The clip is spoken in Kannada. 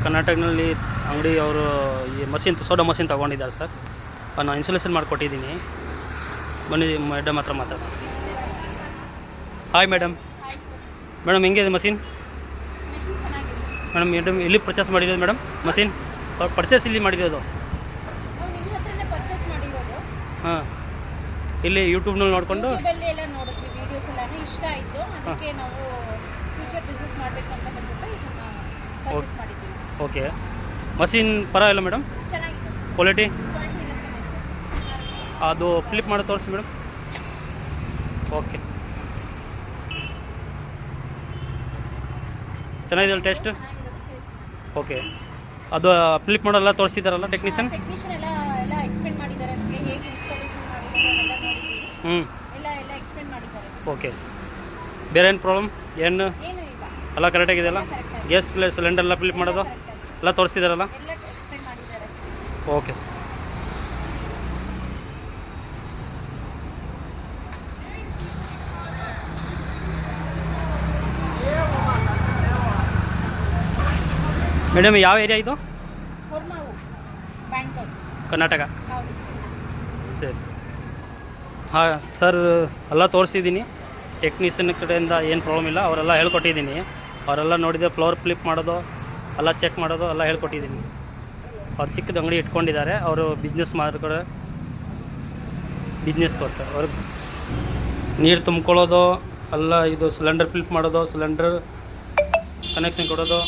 ಕರ್ನಾಟಕದಲ್ಲಿ ಅಂಗಡಿ ಅವರು ಈ ಮಷಿನ್ ಸೋಡಾ ಮಷಿನ್ ತೊಗೊಂಡಿದ್ದಾರೆ ಸರ್. ನಾನು ಇನ್ಸುಲೇಷನ್ ಮಾಡಿಕೊಟ್ಟಿದ್ದೀನಿ. ಬನ್ನಿ ಮೇಡಮ್ ಹತ್ರ ಮಾತಾಡೋಣ. Hi madam. ಮೇಡಮ್ ಹೆಂಗಿದೆ ಮಷಿನ್? ಮೇಡಮ್ ಎಲ್ಲಿ ಪರ್ಚೇಸ್ ಮಾಡಿರೋದು ಮೇಡಮ್ ಮಷಿನ್? ಪರ್ಚೇಸ್ ಇಲ್ಲಿ ಮಾಡಿರೋದು? ಹಾಂ, ಇಲ್ಲಿ ಯೂಟ್ಯೂಬ್ನಲ್ಲಿ ನೋಡಿಕೊಂಡು ಓಕೆ. ಮಷಿನ್ ಪರವಾಗಿಲ್ಲ ಮೇಡಮ್? ಕ್ವಾಲಿಟಿ ಅದು ಫ್ಲಿಪ್ ಮಾಡಿ ತೋರಿಸಿ ಮೇಡಮ್. ಓಕೆ, ಚೆನ್ನಾಗಿದೆ ಟೇಸ್ಟ್? ಓಕೆ, ಅದು ಫ್ಲಿಪ್ ಮಾಡೋಲ್ಲ ತೋರಿಸಿದಾರಲ್ಲ ಟೆಕ್ನಿಷಿಯನ್? ಹ್ಞೂ, ಓಕೆ. ಬೇರೆ ಏನು ಪ್ರಾಬ್ಲಮ್? ಏನು ಎಲ್ಲ ಕರೆಕ್ಟಾಗಿದೆಯಲ್ಲ? ಗ್ಯಾಸ್ ಸಿಲಿಂಡರ್ ಎಲ್ಲ ಫ್ಲಿಪ್ ಮಾಡೋದು ಎಲ್ಲ ತೋರಿಸಿದಾರಲ್ಲ? Okay sir. ಮೇಡಮ್ ಯಾವ ಏರಿಯಾ ಇದು? ಕರ್ನಾಟಕ. ಸರಿ. ಹಾಂ ಸರ್, ಎಲ್ಲ ತೋರಿಸಿದ್ದೀನಿ. ಟೆಕ್ನಿಷಿಯನ್ ಕಡೆಯಿಂದ ಏನು ಪ್ರಾಬ್ಲಮ್ ಇಲ್ಲ, ಅವರೆಲ್ಲ ಹೇಳ್ಕೊಟ್ಟಿದ್ದೀನಿ. ಅವರೆಲ್ಲ ನೋಡಿದೆ, ಫ್ಲೋರ್ ಫ್ಲಿಪ್ ಮಾಡೋದು ಎಲ್ಲ ಚೆಕ್ ಮಾಡೋದು ಎಲ್ಲ ಹೇಳ್ಕೊಟ್ಟಿದ್ದೀನಿ. ಅವ್ರು ಚಿಕ್ಕದು ಅಂಗಡಿ ಇಟ್ಕೊಂಡಿದ್ದಾರೆ, ಅವರು ಬಿಸ್ನೆಸ್ ಮಾಡ್ತಾರೆ, ಬಿಸ್ನೆಸ್ ಕೊಡ್ತಾರೆ. ಅವ್ರಿಗೆ ನೀರು ತುಂಬ್ಕೊಳ್ಳೋದು ಎಲ್ಲ, ಇದು ಸಿಲಿಂಡರ್ ಫ್ಲಿಪ್ ಮಾಡೋದು, ಸಿಲಿಂಡರ್ ಕನೆಕ್ಷನ್ ಕೊಡೋದು